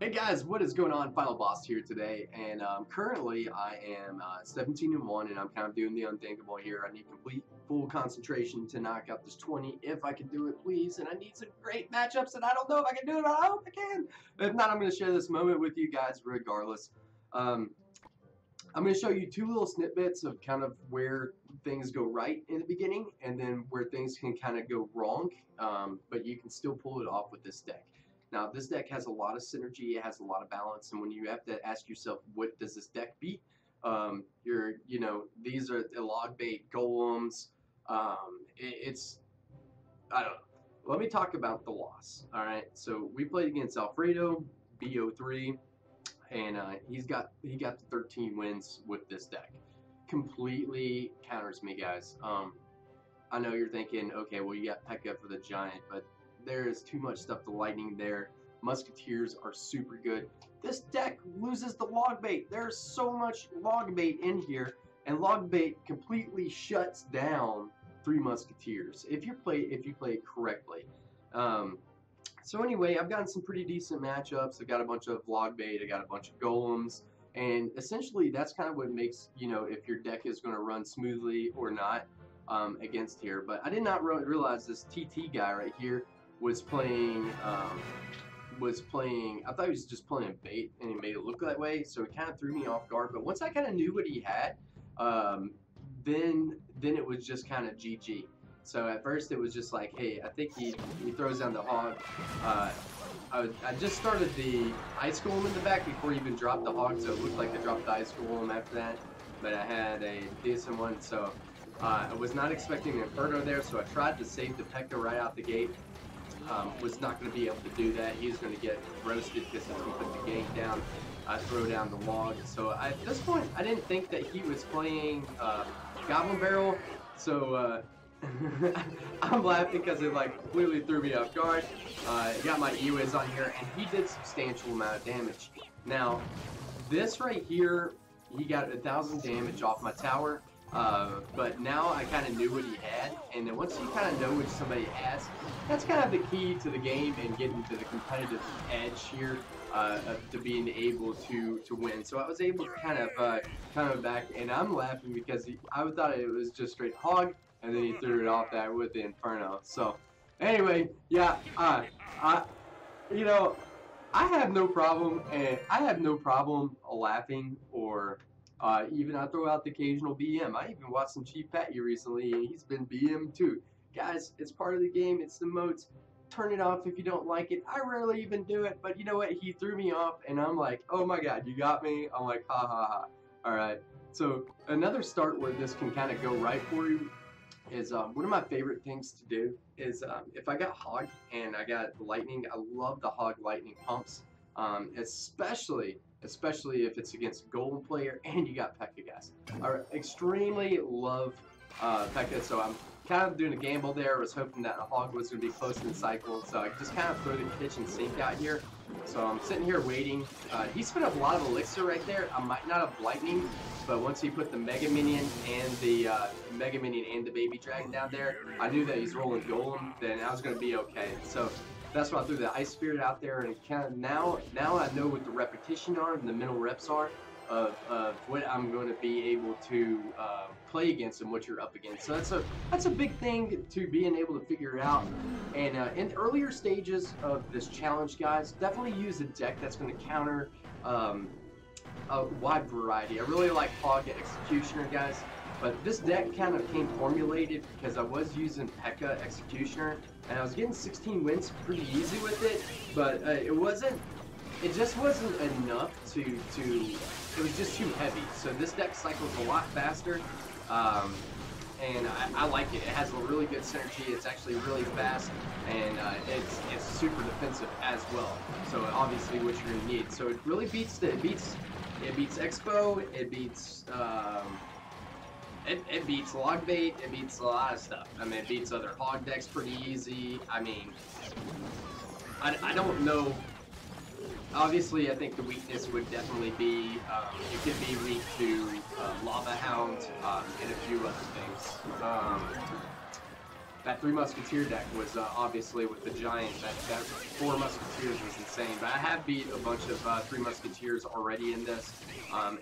Hey guys, what is going on? Final Boss here today, and currently I am 17-1, and I'm kind of doing the unthinkable here. I need complete full concentration to knock out this 20 if I can do it, please. And I need some great matchups, and I don't know if I can do it, but I hope I can. If not, I'm going to share this moment with you guys regardless. Um, I'm going to show you two little snippets of kind of where things go right in the beginning, and then where things can kind of go wrong, but you can still pull it off with this deck. Now, this deck has a lot of synergy, it has a lot of balance, and when you have to ask yourself, what does this deck beat? These are the log bait golems. It's, I don't know. Let me talk about the loss. All right, so we played against Alfredo, BO3, and he got the 13 wins with this deck. Completely counters me, guys. I know you're thinking, okay, well, you got P.E.K.K.A for the giant, but there is too much stuff to lightning there. Musketeers are super good. This deck loses the log bait. There's so much log bait in here, and log bait completely shuts down 3 musketeers if you play it correctly. So anyway, I've gotten some pretty decent matchups. I've got a bunch of log bait. I got a bunch of golems, and essentially that's kind of what makes if your deck is going to run smoothly or not against here. But I did not realize this TT guy right here was playing. I thought he was just playing bait, and he made it look that way. So it kind of threw me off guard. But once I kind of knew what he had, then it was just kind of GG. So at first it was just like, hey, I think he throws down the hog. I just started the ice golem in the back before he even dropped the hog, so it looked like I dropped the ice golem after that. But I had a decent one, so I was not expecting an Inferno there, so I tried to save the P.E.K.K.A right out the gate. Was not going to be able to do that. He's going to get roasted because he's going to put the gank down, throw down the log. So at this point, I didn't think that he was playing Goblin Barrel, so I'm laughing because it like completely threw me off guard. Got my E-Wiz on here, and he did substantial amount of damage. Now, this right here, he got 1,000 damage off my tower. But now I kind of knew what he had, and then once you kind of know what somebody has, that's kind of the key to the game and getting to the competitive edge here to being able to win. So I was able to kind of back, and I'm laughing because I thought it was just straight hog, and then he threw it off that with the Inferno. So anyway, yeah, you know, I have no problem, and I have no problem laughing or. Even I throw out the occasional BM. I even watched some Chief Patty recently, and he's been BM too. Guys, it's part of the game. It's the modes. Turn it off if you don't like it. I rarely even do it, but you know what? He threw me off, and I'm like, oh my god, you got me? I'm like, ha ha ha. All right. So another start where this can kind of go right for you is one of my favorite things to do is if I got Hog and I got Lightning, I love the Hog Lightning pumps, especially if it's against a golden player and you got P.E.K.K.A guys. I extremely love P.E.K.K.A, so I'm kind of doing a gamble there. I was hoping that a Hog was going to be close in the cycle, so I just kind of throw the kitchen sink out here. So I'm sitting here waiting. He spent up a lot of elixir right there. I might not have Lightning, but once he put the Mega Minion and the Baby Dragon down there, I knew that he's rolling Golem, then I was going to be okay. So that's why I threw the Ice Spirit out there, and kind of now I know what the repetition are and the mental reps are of what I'm going to be able to play against and what you're up against. So that's a big thing to being able to figure out. And in earlier stages of this challenge, guys, definitely use a deck that's going to counter a wide variety. I really like Hog Executioner, guys. But this deck kind of came formulated because I was using P.E.K.K.A Executioner, and I was getting 16 wins pretty easy with it, but it just wasn't enough it was just too heavy. So this deck cycles a lot faster, and I like it. It has a really good synergy, it's actually really fast, and it's super defensive as well. So obviously what you're going to need. So it really beats Expo, it beats it beats log bait, it beats a lot of stuff. I mean, it beats other hog decks pretty easy. I mean, I don't know. Obviously, I think the weakness would definitely be, it could be weak to Lava Hound and a few other things. that Three Musketeer deck was obviously with the Giant. That Four Musketeers was insane. But I have beat a bunch of Three Musketeers already in this.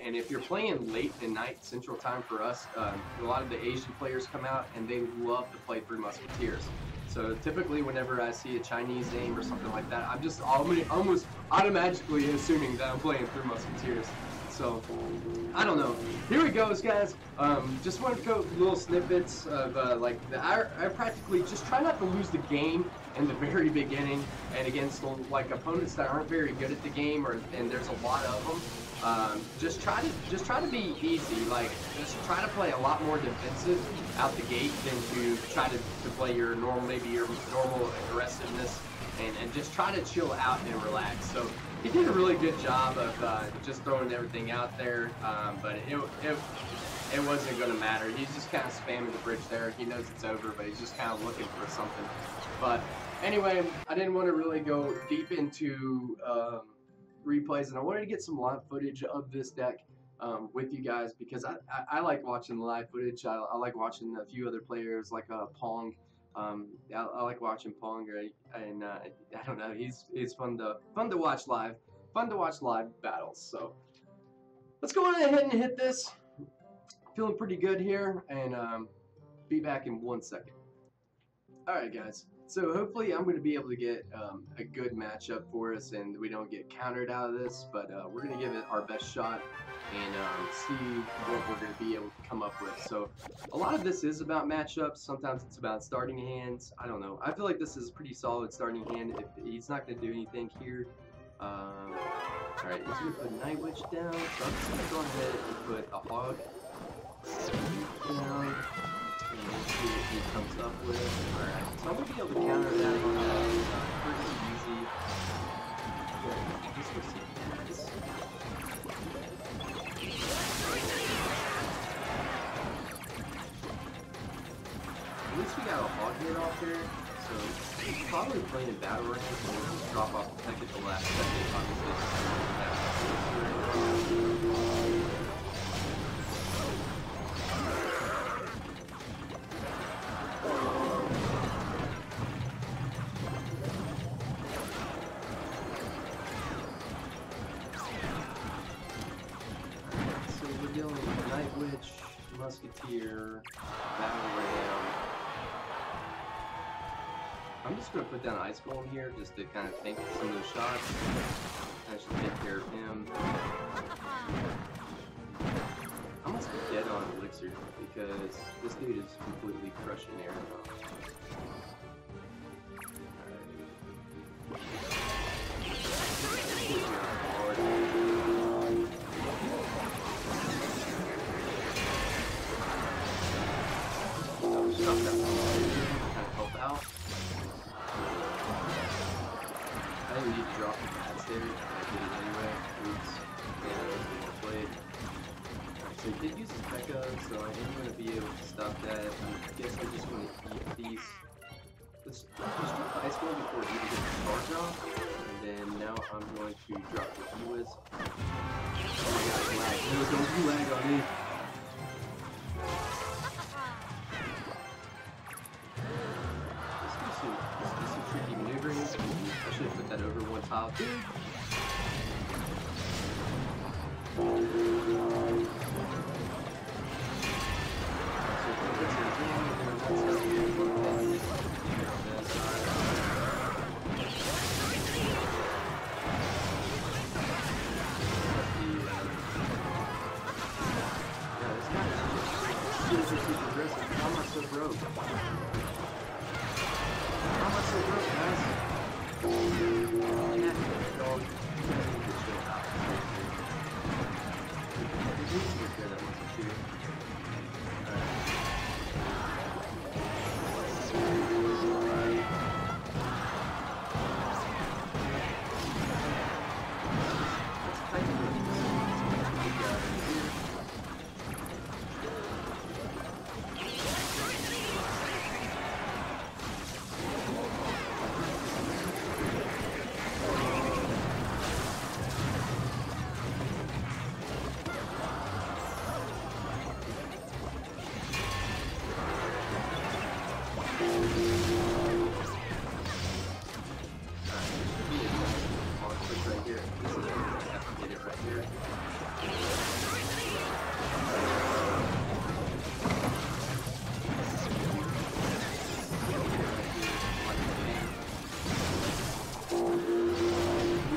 And if you're playing late at night Central Time for us, a lot of the Asian players come out and they love to play Three Musketeers. So typically whenever I see a Chinese name or something like that, I'm just almost automatically assuming that I'm playing Three Musketeers. So, I don't know. Here we go, guys. Just wanted to go little snippets of, I practically just try not to lose the game in the very beginning and against, like, opponents that aren't very good at the game, and there's a lot of them. Just try to be easy. Like, just try to play a lot more defensive out the gate than to try to play your normal, maybe your normal aggressiveness, and just try to chill out and relax. So, he did a really good job of just throwing everything out there, but it wasn't going to matter. He's just kind of spamming the bridge there. He knows it's over, but he's just kind of looking for something. But anyway, I didn't want to really go deep into replays, and I wanted to get some live footage of this deck with you guys because I like watching the live footage. I like watching a few other players like Pong. I like watching Pong, and I don't know, he's fun to watch live, battles. So let's go on ahead and hit this. Feeling pretty good here, and be back in 1 second. All right, guys. So hopefully I'm going to be able to get a good matchup for us, and we don't get countered out of this. But we're going to give it our best shot and see what we're going to be able to come up with. So a lot of this is about matchups. Sometimes it's about starting hands. I don't know. I feel like this is a pretty solid starting hand. If he's not going to do anything here. All right, he's going to put Night Witch down. So I'm just going to go ahead and put a Hog down. And let's see what he comes up with. Alright, so I'm going to be able to counter that on pretty easy. Yeah, just for some cats. At least we got a Hog hit off there, so he's probably playing in battle range, so we'll just drop off the tech at the last second, obviously. Night Witch, Musketeer, Battle Royale. I'm just going to put down Ice Golem here just to kind of tank some of those shots. I should take care of him. I must be dead on Elixir because this dude is completely crushing air now. Stop that. Kind of help out. I didn't need to drop the pads there. I did it anyway. Oops. Yeah, I was going to play it. Alright, so he did use his Pekka, so I am going to be able to stop that. I guess I'm just going to keep these. Let's drop the Ice Golem before he even gets the charge off. And then now I'm going to drop the He-Wiz. Oh my god, lag. No, don't you lag on me. I should have put that over one tile too. How am I so broke? How am I so broke, guys?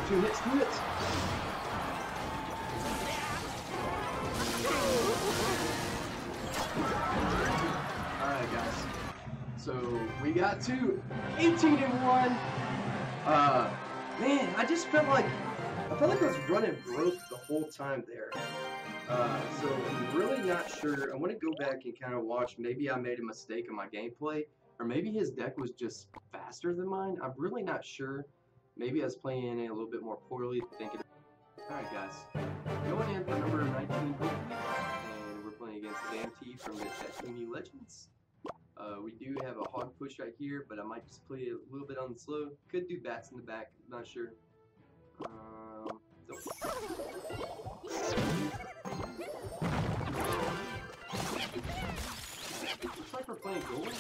Two hits, 2 hits. Alright guys, so we got to 18-1. Man, I just felt like I was running broke the whole time there. So I'm really not sure. I want to go back and kind of watch. Maybe I made a mistake in my gameplay, or maybe his deck was just faster than mine. I'm really not sure. Maybe I was playing it a little bit more poorly, thinking. Alright guys, going in for number 19, and we're playing against Dan T from the Tatooine Legends. We do have a hog push right here, but I might just play it a little bit on the slow. Could do bats in the back, not sure. Looks like we're playing gold.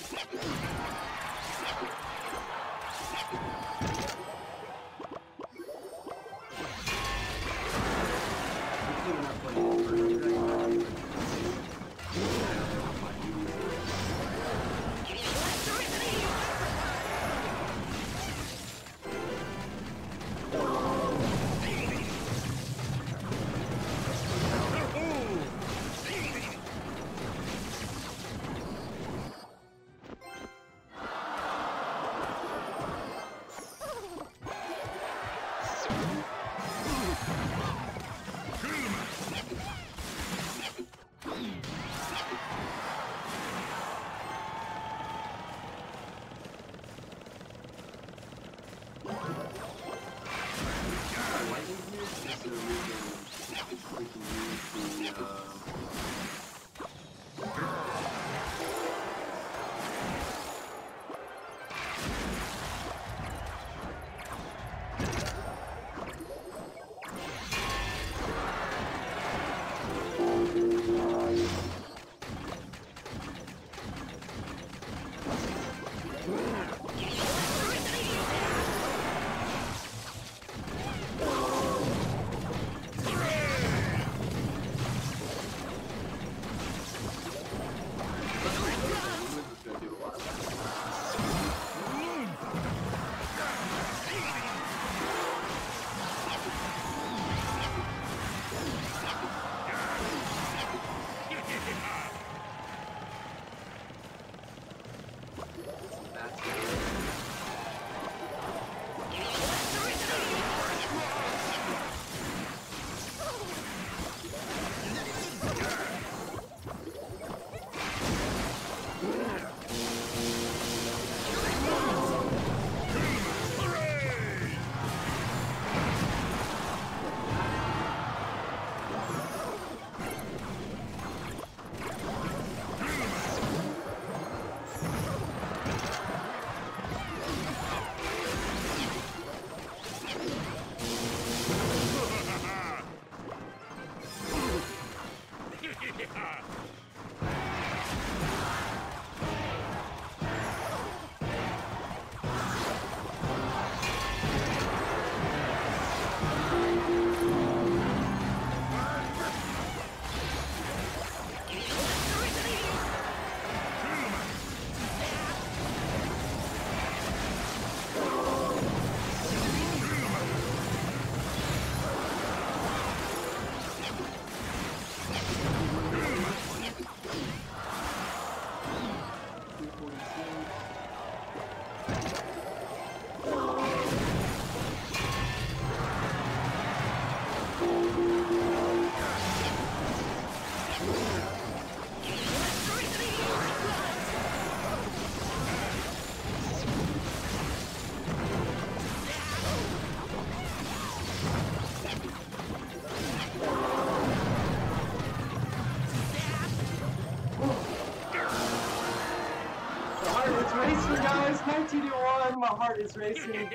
racing, guys. 19-1. My heart is racing.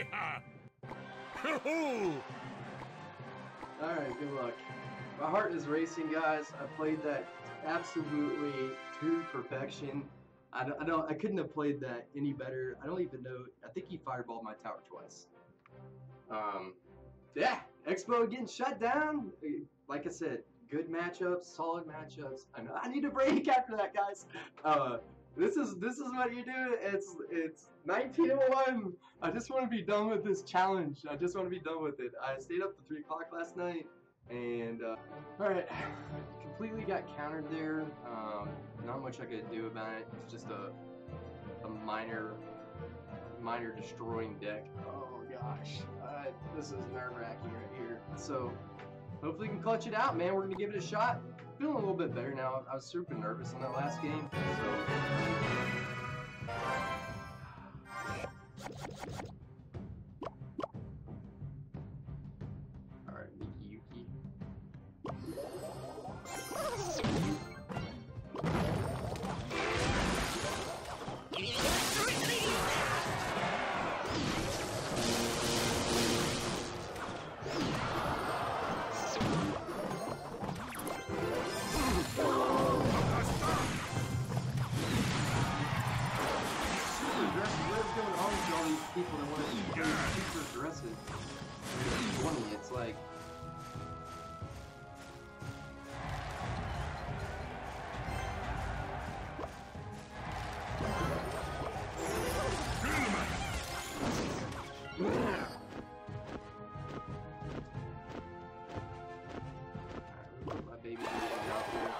Alright, good luck. My heart is racing, guys. I played that absolutely to perfection. I couldn't have played that any better. I don't even know. I think he fireballed my tower twice. Yeah, Expo getting shut down. like I said, good matchups, solid matchups. I need a break after that, guys. This is what you do. It's 19:01. I just want to be done with this challenge. I just want to be done with it. I stayed up to 3 o'clock last night, and all right, completely got countered there. Not much I could do about it. It's just a minor destroying deck. Oh gosh, this is nerve-wracking right here. So hopefully we can clutch it out, man. We're gonna give it a shot. Feeling a little bit better now. I was super nervous in that last game, so. All right, Miki Yuki. People that want to be super aggressive. It's funny, it's like my baby out there.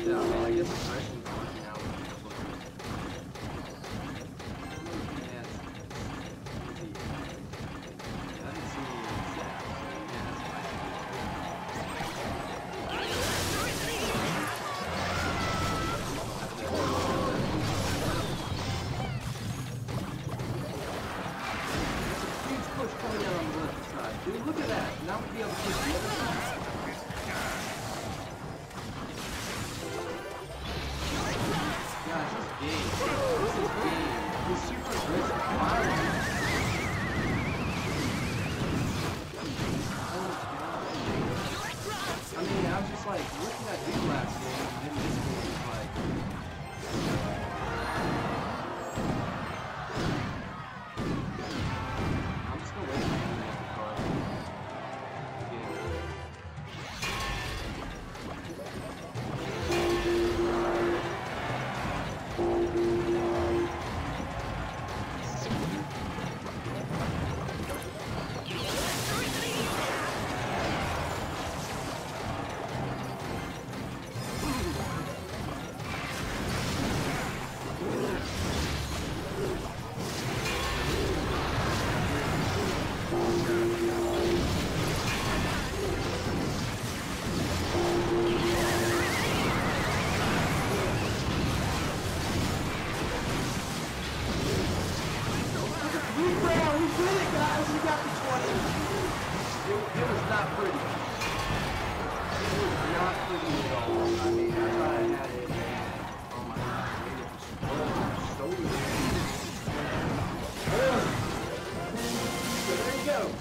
Yeah, I guess aggression's working out with people. Yeah, it's easy. I haven't seen any zap. Yeah, that's huge push coming out on the left side. Dude, look at that. Now we'll be able to push the other side. Gosh, this game. This is game. He's super aggressive. I mean, I was just like, what did I do last game? And then this game is like. I'm just gonna wait for him to make the card.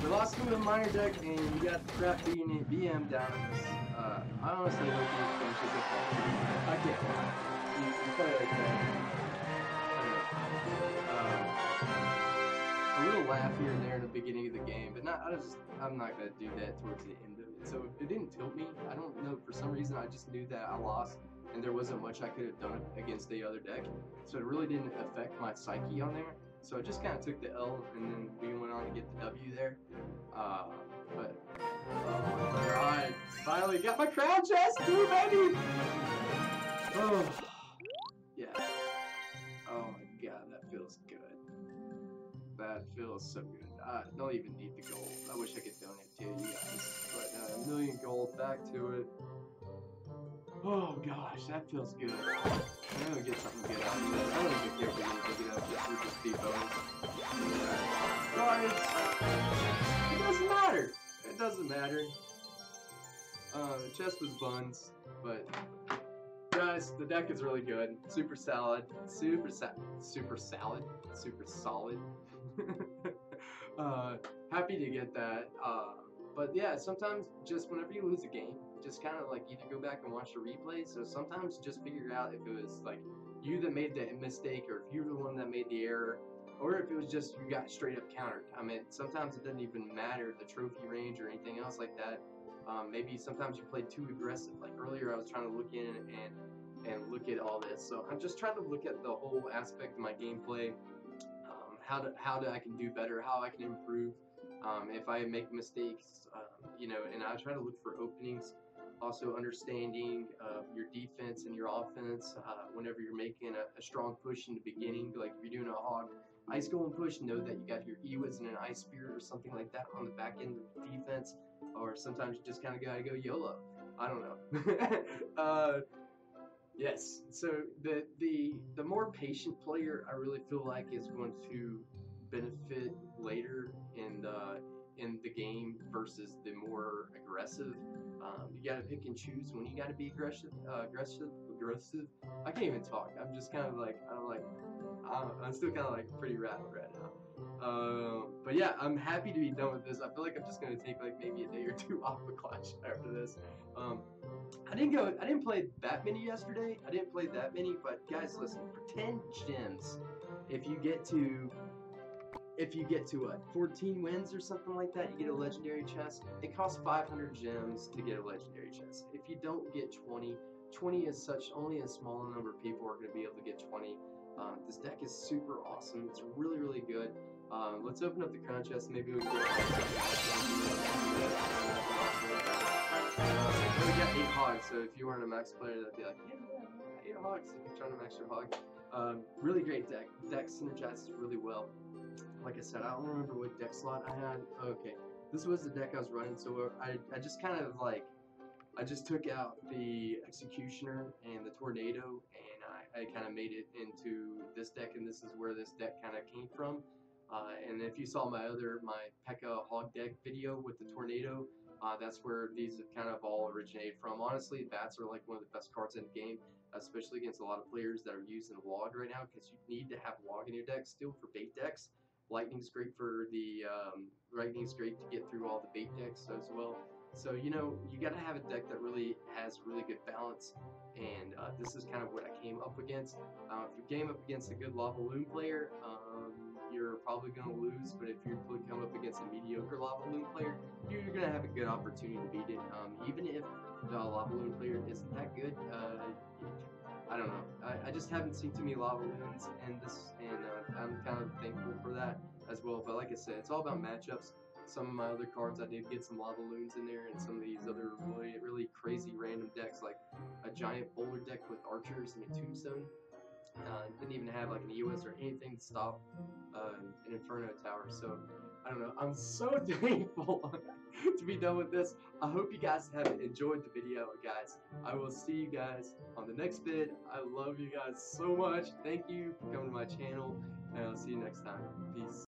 We lost to a minor deck, and we got the crap beating BM down. I honestly hope he finishes it. I can't. You play like that. A little laugh here and there in the beginning of the game, but I'm not gonna do that towards the end of it. So it didn't tilt me. I don't know, for some reason I just knew that I lost, and there wasn't much I could have done against the other deck. So it really didn't affect my psyche on there. So I just kind of took the L, and then we went on to get the W there. But oh my god, finally got my crown chest too, baby! Oh, yeah. Oh my god, that feels good. That feels so good. I don't even need the gold. I wish I could donate to you guys. But a million gold back to it. Oh gosh, that feels good. I'm gonna get something good out of this. I don't even care if we're gonna pick it up just with the speed bonus. Cards. It doesn't matter. It doesn't matter. The chest was buns, but guys, the deck is really good. Super solid. Super solid. Happy to get that. But yeah, sometimes just whenever you lose a game, just kind of like either go back and watch the replay. So sometimes just figure out if it was like you that made the mistake, or if you were the one that made the error, or if it was just you got straight up countered. I mean, sometimes it doesn't even matter the trophy range or anything else like that. Maybe sometimes you played too aggressive. Like earlier, I was trying to look in and look at all this. So I'm just trying to look at the whole aspect of my gameplay, how I can do better, how I can improve. If I make mistakes, you know, and I try to look for openings. Also understanding your defense and your offense whenever you're making a strong push in the beginning. Like if you're doing a hog ice golem push, know that you got your Ewas and an ice spirit or something like that on the back end of the defense. Or sometimes you just kind of gotta go YOLO. I don't know. Yes. So the more patient player, I really feel like is going to benefit later in the game versus the more aggressive. You got to pick and choose when you got to be aggressive. Aggressive. I can't even talk. I'm just kind of like I'm still kind of like pretty rattled right now. But yeah, I'm happy to be done with this. I feel like I'm just gonna take like maybe a day or two off of Clash after this. I didn't play that many yesterday. I didn't play that many, but guys, listen, for 10 gems, if you get to what, 14 wins or something like that, you get a legendary chest. It costs 500 gems to get a legendary chest. If you don't get 20, 20 is such only a small number of people are going to be able to get 20. This deck is super awesome. It's really, really good. Let's open up the crown chest. Maybe we can get we got 8 hogs, so if you weren't a max player, that'd be like, yeah, 8 hogs if you're trying to max your hog. Really great deck. Deck synergizes really well. Like I said, I don't remember what deck slot I had. Okay, this was the deck I was running, so I just kind of like, I just took out the Executioner and the Tornado, and I kind of made it into this deck, and this is where this deck kind of came from. And if you saw my P.E.K.K.A. Hog deck video with the Tornado, that's where these have kind of all originated from. Honestly, bats are like one of the best cards in the game, especially against a lot of players that are using WOG right now, because you need to have WOG in your deck still for bait decks. Lightning's great for the Lightning's great to get through all the bait decks as well. So you know, you got to have a deck that really has really good balance, and this is kind of what I came up against. If you game up against a good Lava Loon player, you're probably going to lose, but if you come up against a mediocre Lava Loon player, you're going to have a good opportunity to beat it. Even if the Lava Loon player isn't that good, I don't know. I just haven't seen too many Lava Loons in this, and I'm kind of thankful for that as well. But like I said, it's all about matchups. Some of my other cards, I did get some Lava Loons in there, and some of these other really, really crazy random decks, like a giant boulder deck with archers and a tombstone. Didn't even have like an EOS or anything to stop an Inferno tower. So I don't know. I'm so thankful to be done with this. I hope you guys have enjoyed the video, guys. I will see you guys on the next vid. I love you guys so much. Thank you for coming to my channel, and I'll see you next time. Peace.